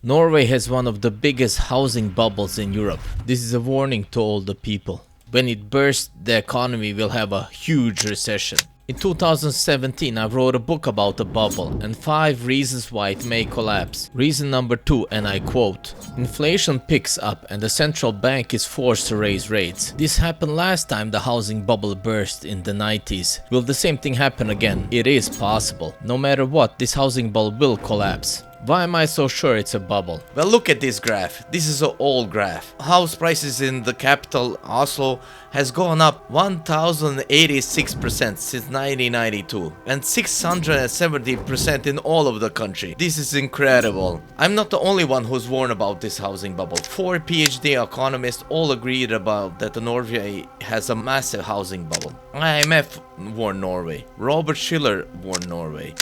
Norway has one of the biggest housing bubbles in Europe. This is a warning to all the people. When it bursts, the economy will have a huge recession. In 2017, I wrote a book about the bubble and 5 reasons why it may collapse. Reason number 2, and I quote, "Inflation picks up and the central bank is forced to raise rates. This happened last time the housing bubble burst in the 90s. Will the same thing happen again? It is possible. No matter what, this housing bubble will collapse." Why am I so sure it's a bubble? Well, look at this graph. This is an old graph. House prices in the capital, Oslo, has gone up 1086% since 1992 and 670% in all of the country. This is incredible. I'm not the only one who's warned about this housing bubble. 4 PhD economists all agreed about that Norway has a massive housing bubble. IMF warned Norway. Robert Schiller warned Norway.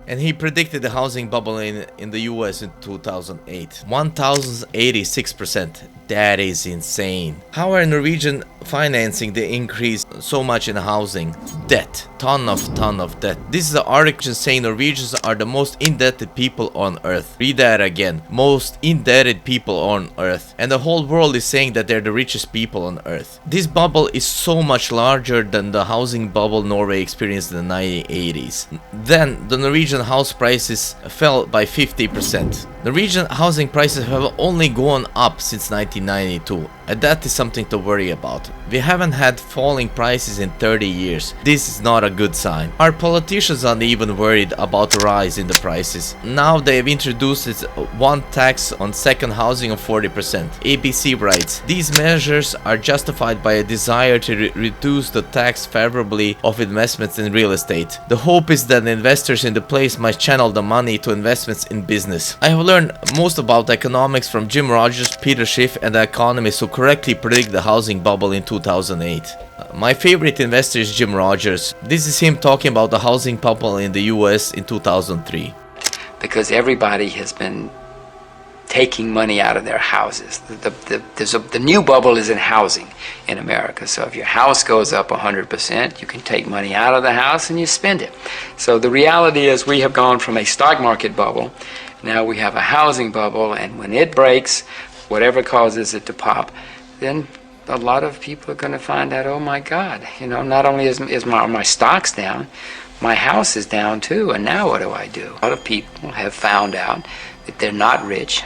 And he predicted the housing bubble in the US in 2008. 1086%. That is insane. How are Norwegian financing the increase so much in housing? Debt. Ton of debt. This is an article saying Norwegians are the most indebted people on earth. Read that again. Most indebted people on earth. And the whole world is saying that they're the richest people on earth. This bubble is so much larger than the housing bubble Norway experienced in the 1980s. Then the Norwegian house prices fell by 50%. Norwegian housing prices have only gone up since 1992, and that is something to worry about. We haven't had falling prices in 30 years. This is not a good sign. Our politicians aren't even worried about the rise in the prices. Now they have introduced one tax on second housing of 40%. ABC writes, "These measures are justified by a desire to reduce the tax favorably of investments in real estate. The hope is that investors in the place might channel the money to investments in business." I have learned most about economics from Jim Rogers, Peter Schiff, and the economists who correctly predict the housing bubble in 2008. My favorite investor is Jim Rogers. This is him talking about the housing bubble in the US in 2003. Because everybody has been taking money out of their houses. The new bubble is in housing in America. So if your house goes up 100%, you can take money out of the house and you spend it. So the reality is we have gone from a stock market bubble. Now we have a housing bubble, and when it breaks, whatever causes it to pop, then a lot of people are going to find out, oh my God, not only is my stocks down, my house is down too, and now what do I do? A lot of people have found out that they're not rich.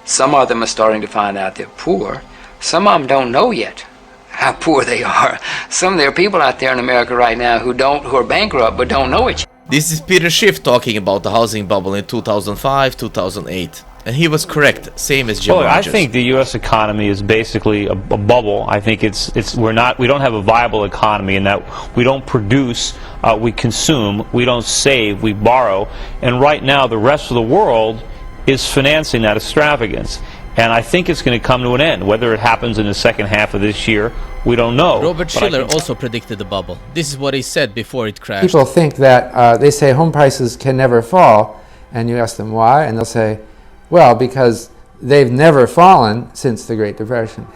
Some of them are starting to find out they're poor. Some of them don't know yet how poor they are. There are people out there in America right now who are bankrupt but don't know it. This is Peter Schiff talking about the housing bubble in 2005, 2008. And he was correct, same as Jim Rogers. I think the U.S. economy is basically a bubble. I think we don't have a viable economy in that we don't produce, we consume, we don't save, we borrow. And right now the rest of the world is financing that extravagance. And I think it's going to come to an end. Whether it happens in the second half of this year, we don't know. Robert Schiller also predicted the bubble. This is what he said before it crashed. People think that they say home prices can never fall, and you ask them why, and they'll say, well, because they've never fallen since the Great Depression.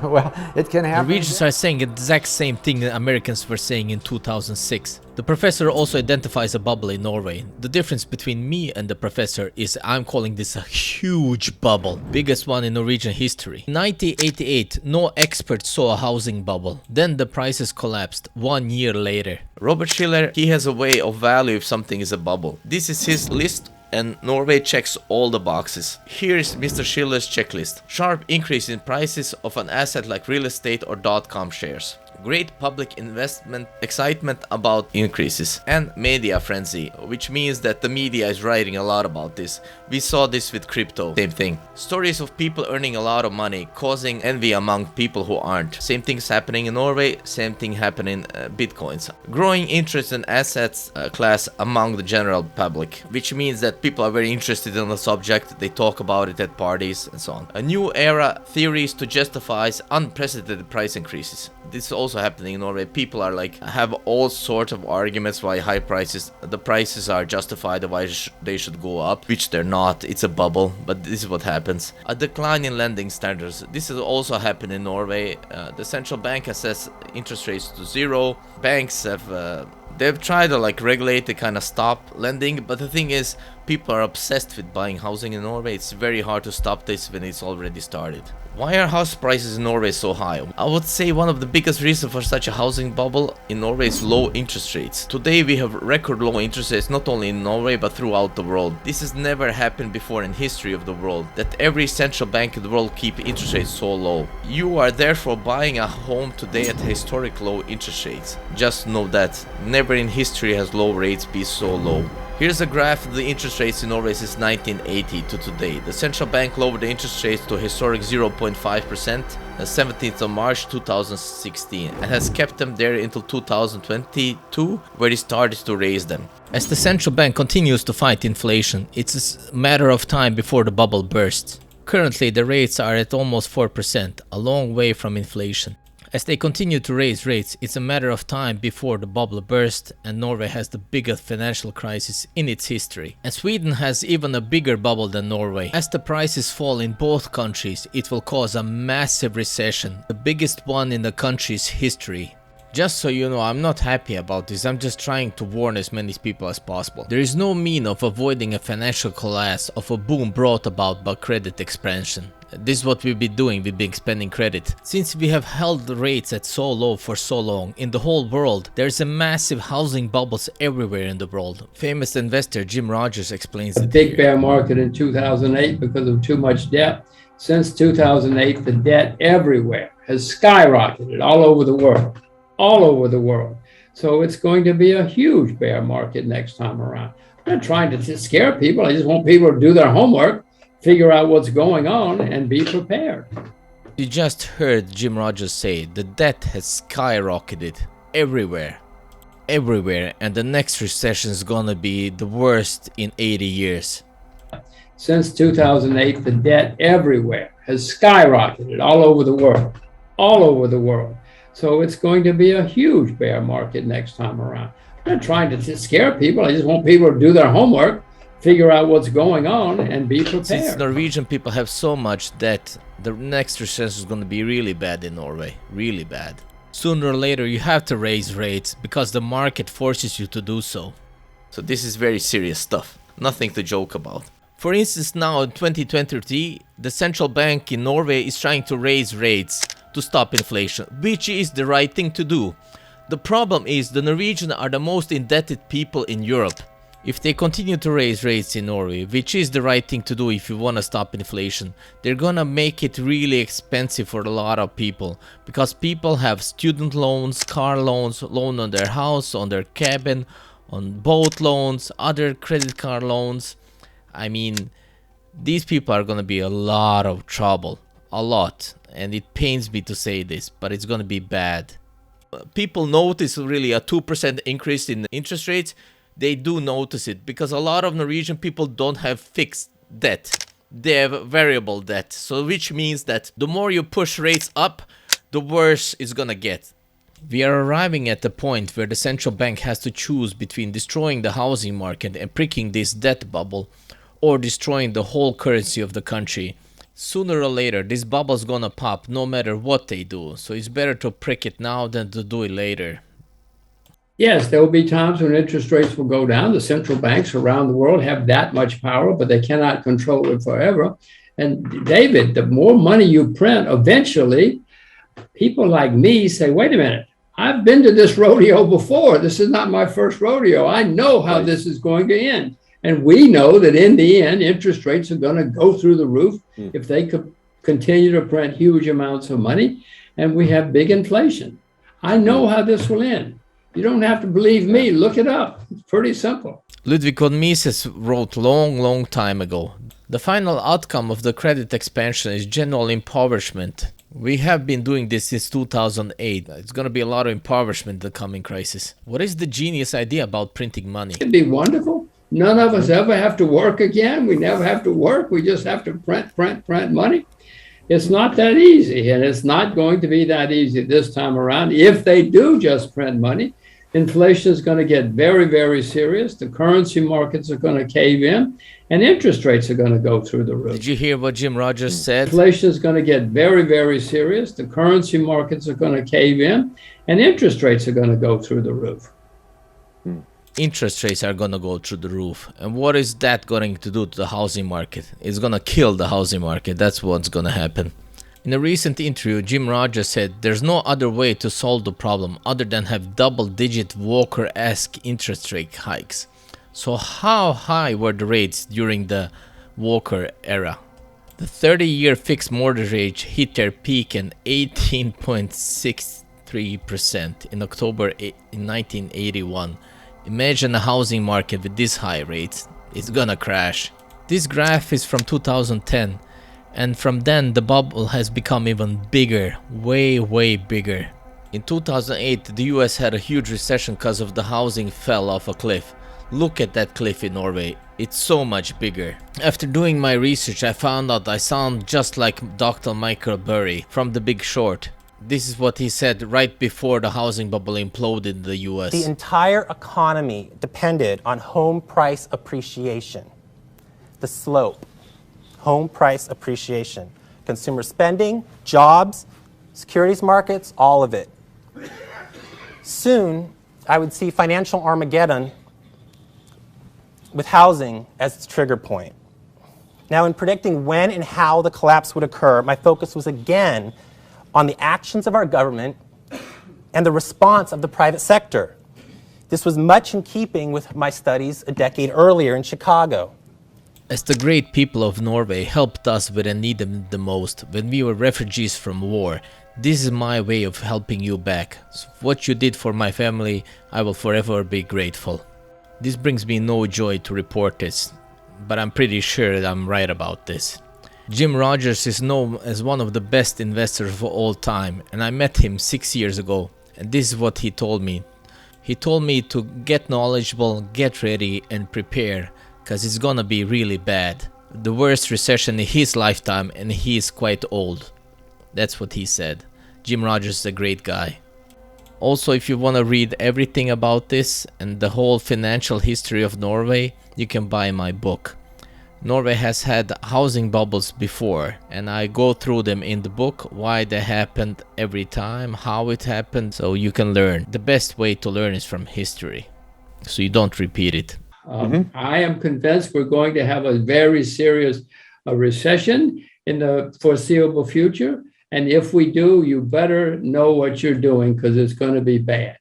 Well, it can happen. Norwegians are saying the exact same thing that Americans were saying in 2006. The professor also identifies a bubble in Norway. The difference between me and the professor is I'm calling this a huge bubble. Biggest one in Norwegian history. In 1988, no expert saw a housing bubble. Then the prices collapsed 1 year later. Robert Schiller, he has a way of value if something is a bubble. This is his list, and Norway checks all the boxes. Here is Mr. Schiller's checklist. Sharp increase in prices of an asset like real estate or .com shares. Great public investment, excitement about increases, and media frenzy, which means that the media is writing a lot about this. We saw this with crypto, same thing. Stories of people earning a lot of money, causing envy among people who aren't. Same thing's happening in Norway, same thing happening in bitcoins. Growing interest in assets class among the general public, which means that people are very interested in the subject, they talk about it at parties and so on. A new era, theories to justify unprecedented price increases. This is also happening in Norway. People are have all sorts of arguments why the prices are justified, why they should go up, which they're not. It's a bubble, but this is what happens. A decline in lending standards. This has also happened in Norway. The central bank has set interest rates to 0. Banks have They've tried to like regulate to kind of stop lending, but the thing is, people are obsessed with buying housing in Norway. It's very hard to stop this when it's already started. Why are house prices in Norway so high? I would say one of the biggest reasons for such a housing bubble in Norway is low interest rates. Today we have record low interest rates not only in Norway but throughout the world. This has never happened before in history of the world, that every central bank in the world keep interest rates so low. You are therefore buying a home today at historic low interest rates. Just know that never in history has low rates been so low. Here's a graph of the interest rates in Norway since 1980 to today. The central bank lowered the interest rates to a historic 0.5% on 17th of March 2016 and has kept them there until 2022, where it started to raise them. As the central bank continues to fight inflation, it's a matter of time before the bubble bursts. Currently, the rates are at almost 4%, a long way from inflation. As they continue to raise rates, it's a matter of time before the bubble bursts and Norway has the biggest financial crisis in its history. And Sweden has even a bigger bubble than Norway. As the prices fall in both countries, it will cause a massive recession, the biggest one in the country's history. Just so you know, I'm not happy about this, I'm just trying to warn as many people as possible. There is no mean of avoiding a financial collapse of a boom brought about by credit expansion. This is what we've been doing, we've been expanding credit. Since we have held the rates at so low for so long, in the whole world, there's a massive housing bubbles everywhere in the world. Famous investor Jim Rogers explains a it big here. bear market in 2008 because of too much debt. Since 2008, the debt everywhere has skyrocketed all over the world. All over the world. So it's going to be a huge bear market next time around. I'm not trying to scare people. I just want people to do their homework, figure out what's going on, and be prepared. You just heard Jim Rogers say the debt has skyrocketed everywhere. Everywhere, and the next recession is gonna be the worst in 80 years. Since 2008, the debt everywhere has skyrocketed all over the world. All over the world. So it's going to be a huge bear market next time around. I'm not trying to scare people. I just want people to do their homework, figure out what's going on, and be prepared. Since Norwegian people have so much debt, the next recession is going to be really bad in Norway. Really bad. Sooner or later you have to raise rates because the market forces you to do so. So this is very serious stuff. Nothing to joke about. For instance, now in 2023, the central bank in Norway is trying to raise rates to stop inflation, which is the right thing to do. The problem is the Norwegians are the most indebted people in Europe. If they continue to raise rates in Norway, which is the right thing to do if you want to stop inflation, they're gonna make it really expensive for a lot of people, because people have student loans, car loans, loan on their house, on their cabin, on boat loans, other credit card loans. I mean, these people are gonna be a lot of trouble, a lot. And it pains me to say this, but it's gonna be bad. People notice really a 2% increase in interest rates. They do notice it because a lot of Norwegian people don't have fixed debt. They have variable debt. So which means that the more you push rates up, the worse it's gonna get. We are arriving at the point where the central bank has to choose between destroying the housing market and pricking this debt bubble, or destroying the whole currency of the country. Sooner or later, this bubble's gonna pop no matter what they do, so it's better to prick it now than to do it later. Yes, there will be times when interest rates will go down. The central banks around the world have that much power, but they cannot control it forever. And David, the more money you print, eventually, people like me say, wait a minute, I've been to this rodeo before. This is not my first rodeo. I know how this is going to end. And we know that in the end, interest rates are going to go through the roof if they could continue to print huge amounts of money, and we have big inflation. I know how this will end. You don't have to believe me. Look it up. It's pretty simple. Ludwig von Mises wrote long time ago, the final outcome of the credit expansion is general impoverishment. We have been doing this since 2008. It's going to be a lot of impoverishment in the coming crisis. What is the genius idea about printing money? It'd be wonderful. None of us ever have to work again. We never have to work. We just have to print money. It's not that easy, and it's not going to be that easy this time around. If they do just print money, inflation is going to get very, very serious. The currency markets are going to cave in, and interest rates are going to go through the roof. Did you hear what Jim Rogers said? Inflation is going to get very, very serious. The currency markets are going to cave in, and interest rates are going to go through the roof. Interest rates are gonna go through the roof. And what is that going to do to the housing market? It's gonna kill the housing market. That's what's gonna happen. In a recent interview, Jim Rogers said there's no other way to solve the problem other than have double-digit Walker-esque interest rate hikes. So how high were the rates during the Walker era? The 30-year fixed mortgage rate hit their peak at 18.63% in October in 1981. Imagine a housing market with this high rates. It's gonna crash. This graph is from 2010. And from then, the bubble has become even bigger, way bigger. In 2008, the US had a huge recession because of the housing fell off a cliff. Look at that cliff in Norway, it's so much bigger. After doing my research, I found out I sound just like Dr. Michael Burry from The Big Short. This is what he said right before the housing bubble imploded in the US. The entire economy depended on home price appreciation. The slope. Home price appreciation, consumer spending, jobs, securities markets, all of it. Soon, I would see financial Armageddon with housing as its trigger point. Now, in predicting when and how the collapse would occur, my focus was again on the actions of our government and the response of the private sector. This was much in keeping with my studies a decade earlier in Chicago. As the great people of Norway helped us when I needed them the most, when we were refugees from war, this is my way of helping you back. So what you did for my family, I will forever be grateful. This brings me no joy to report this, but I'm pretty sure that I'm right about this. Jim Rogers is known as one of the best investors of all time, and I met him 6 years ago, and this is what he told me. He told me to get knowledgeable, get ready, and prepare. Because it's gonna be really bad. The worst recession in his lifetime, and he is quite old. That's what he said. Jim Rogers is a great guy. Also, if you want to read everything about this and the whole financial history of Norway, you can buy my book. Norway has had housing bubbles before, and I go through them in the book, why they happened every time, how it happened, so you can learn. The best way to learn is from history, so you don't repeat it. I am convinced we're going to have a very serious recession in the foreseeable future. And if we do, you better know what you're doing because it's going to be bad.